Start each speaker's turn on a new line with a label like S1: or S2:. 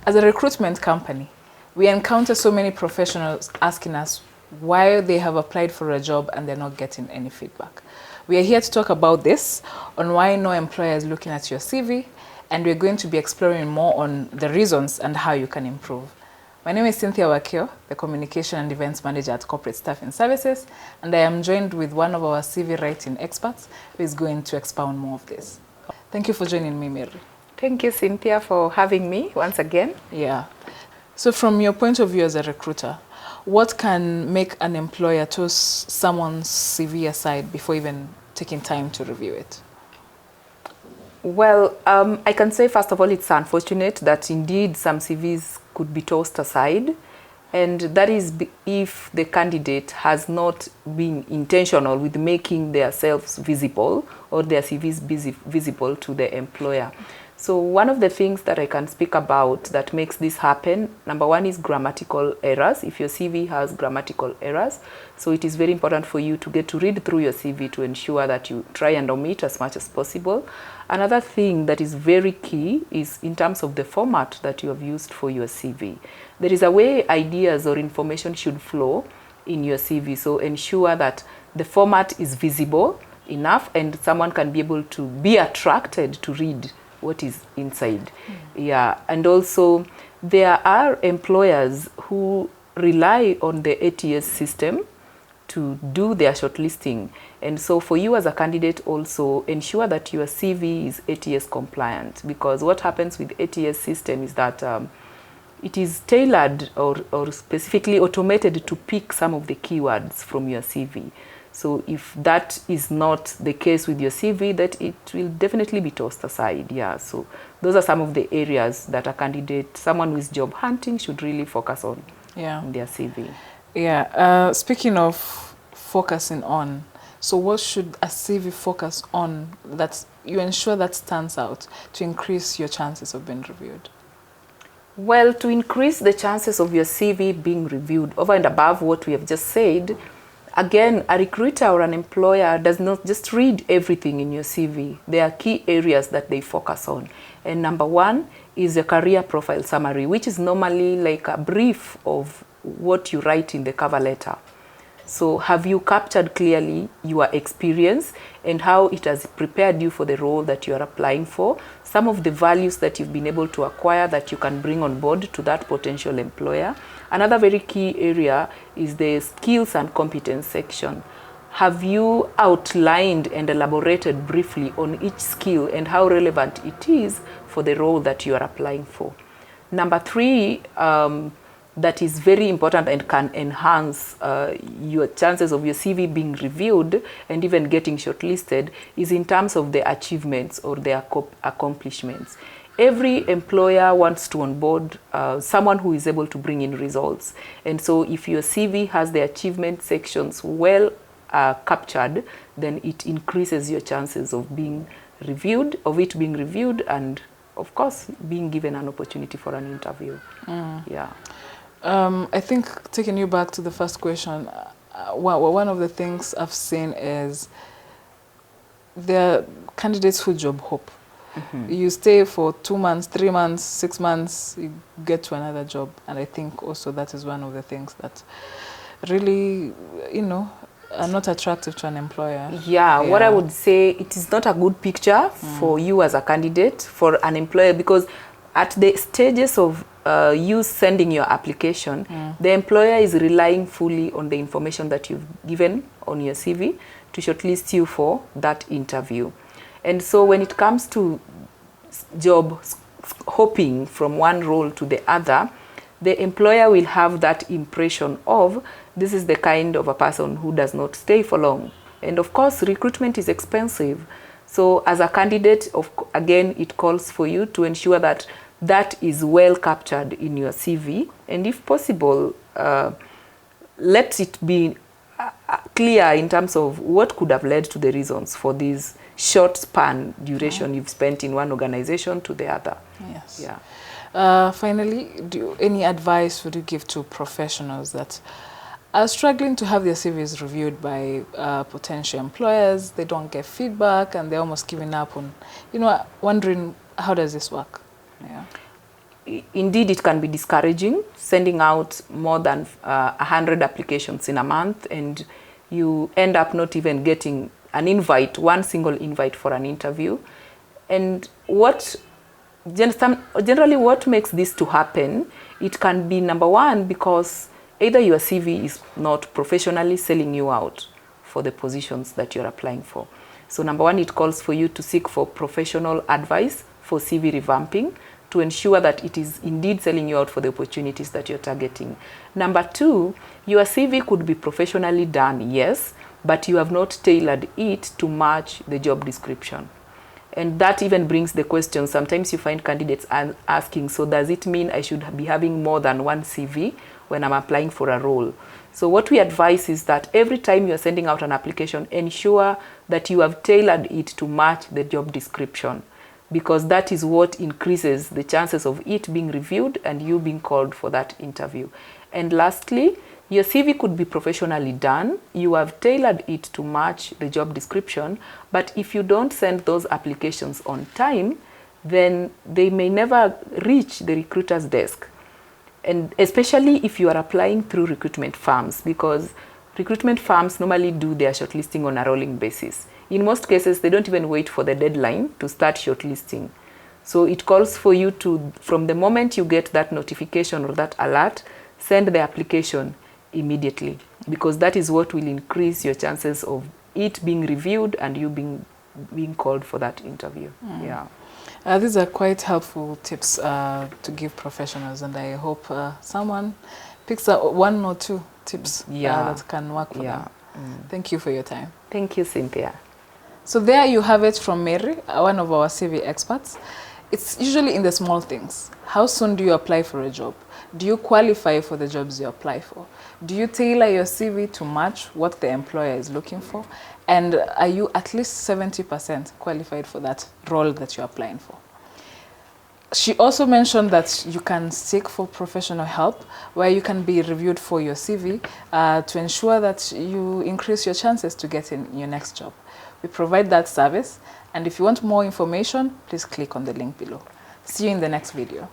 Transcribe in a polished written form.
S1: As a recruitment company, we encounter so many professionals asking us why they have applied for a job and they're not getting any feedback. We are here to talk about this, on why no employer is looking at your CV, and we're going to be exploring more on the reasons and how you can improve. My name is Cynthia Wakio, the Communication and Events Manager at Corporate Staffing Services, and I am joined with one of our CV writing experts who is going to expound more of this. Thank you for joining me, Mary.
S2: Thank you, Cynthia, for having me once again.
S1: Yeah. So from your point of view as a recruiter, what can make an employer toss someone's CV aside before even taking time to review it?
S2: Well, I can say, first of all, it's unfortunate that indeed some CVs could be tossed aside. And that is if the candidate has not been intentional with making themselves visible or their CVs visible to the employer. So one of the things that I can speak about that makes this happen, number one is grammatical errors. If your CV has grammatical errors, so it is very important for you to get to read through your CV to ensure that you try and omit as much as possible. Another thing that is very key is in terms of the format that you have used for your CV. There is a way ideas or information should flow in your CV, so ensure that the format is visible enough and someone can be able to be attracted to read what is inside. Yeah, and also there are employers who rely on the ATS system to do their shortlisting, and so for you as a candidate also ensure that your CV is ATS compliant, because what happens with ATS system is that it is tailored or specifically automated to pick some of the keywords from your CV. So if that is not the case with your CV, that it will definitely be tossed aside. Yeah, so those are some of the areas that a candidate, someone who is job hunting, should really focus on in their CV.
S1: Yeah, speaking of focusing on, so what should a CV focus on that you ensure that stands out to increase your chances of being reviewed?
S2: Well, to increase the chances of your CV being reviewed over and above what we have just said, again, a recruiter or an employer does not just read everything in your CV. There are key areas that they focus on. And number one is a career profile summary, which is normally like a brief of what you write in the cover letter. So have you captured clearly your experience and how it has prepared you for the role that you are applying for? Some of the values that you've been able to acquire that you can bring on board to that potential employer. Another very key area is the skills and competence section. Have you outlined and elaborated briefly on each skill and how relevant it is for the role that you are applying for? Number three, that is very important and can enhance your chances of your CV being reviewed and even getting shortlisted, is in terms of the achievements or the accomplishments. Every employer wants to onboard someone who is able to bring in results. And so if your CV has the achievement sections well captured, then it increases your chances of being reviewed, and of course being given an opportunity for an interview. Yeah.
S1: I think taking you back to the first question, one of the things I've seen is there are candidates who job hop. You stay for 2 months, 3 months, 6 months, you get to another job. And I think also that is one of the things that really, are not attractive to an employer.
S2: Yeah, what I would say, it is not a good picture for you as a candidate, for an employer, because at the stages of you sending your application, the employer is relying fully on the information that you've given on your CV to shortlist you for that interview. And so when it comes to job hopping from one role to the other, the employer will have that impression of, this is the kind of a person who does not stay for long. And of course, recruitment is expensive. So as a candidate, again, it calls for you to ensure that that is well captured in your CV. And if possible, let it be clear in terms of what could have led to the reasons for this short span duration you've spent in one organization to the other.
S1: Yes.
S2: Yeah.
S1: Finally, any advice would you give to professionals that are struggling to have their CVs reviewed by potential employers? They don't get feedback and they're almost giving up on, wondering how does this work? Yeah.
S2: indeed it can be discouraging, sending out more than 100 applications in a month, and you end up not even getting an invite, one single invite for an interview. And generally what makes this to happen, it can be, number one, because either your CV is not professionally selling you out for the positions that you're applying for. So number one, it calls for you to seek for professional advice for CV revamping to ensure that it is indeed selling you out for the opportunities that you're targeting. Number two, your CV could be professionally done, yes, but you have not tailored it to match the job description. And that even brings the question, sometimes you find candidates asking, so does it mean I should be having more than one CV when I'm applying for a role? So what we advise is that every time you're sending out an application, ensure that you have tailored it to match the job description, because that is what increases the chances of it being reviewed and you being called for that interview. And lastly, your CV could be professionally done. You have tailored it to match the job description, but if you don't send those applications on time, then they may never reach the recruiter's desk. And especially if you are applying through recruitment firms, because recruitment firms normally do their shortlisting on a rolling basis. In most cases, they don't even wait for the deadline to start shortlisting. So it calls for you to, from the moment you get that notification or that alert, send the application immediately, because that is what will increase your chances of it being reviewed and you being called for that interview. Yeah.
S1: These are quite helpful tips to give professionals, and I hope someone picks up one or two tips that can work for them. Thank you for your time.
S2: Thank you, Cynthia.
S1: So there you have it from Mary, one of our CV experts. It's usually in the small things. How soon do you apply for a job? Do you qualify for the jobs you apply for? Do you tailor your CV to match what the employer is looking for? And are you at least 70% qualified for that role that you're applying for? She also mentioned that you can seek for professional help where you can be reviewed for your CV to ensure that you increase your chances to get in your next job. We provide that service, and if you want more information, please click on the link below. See you in the next video.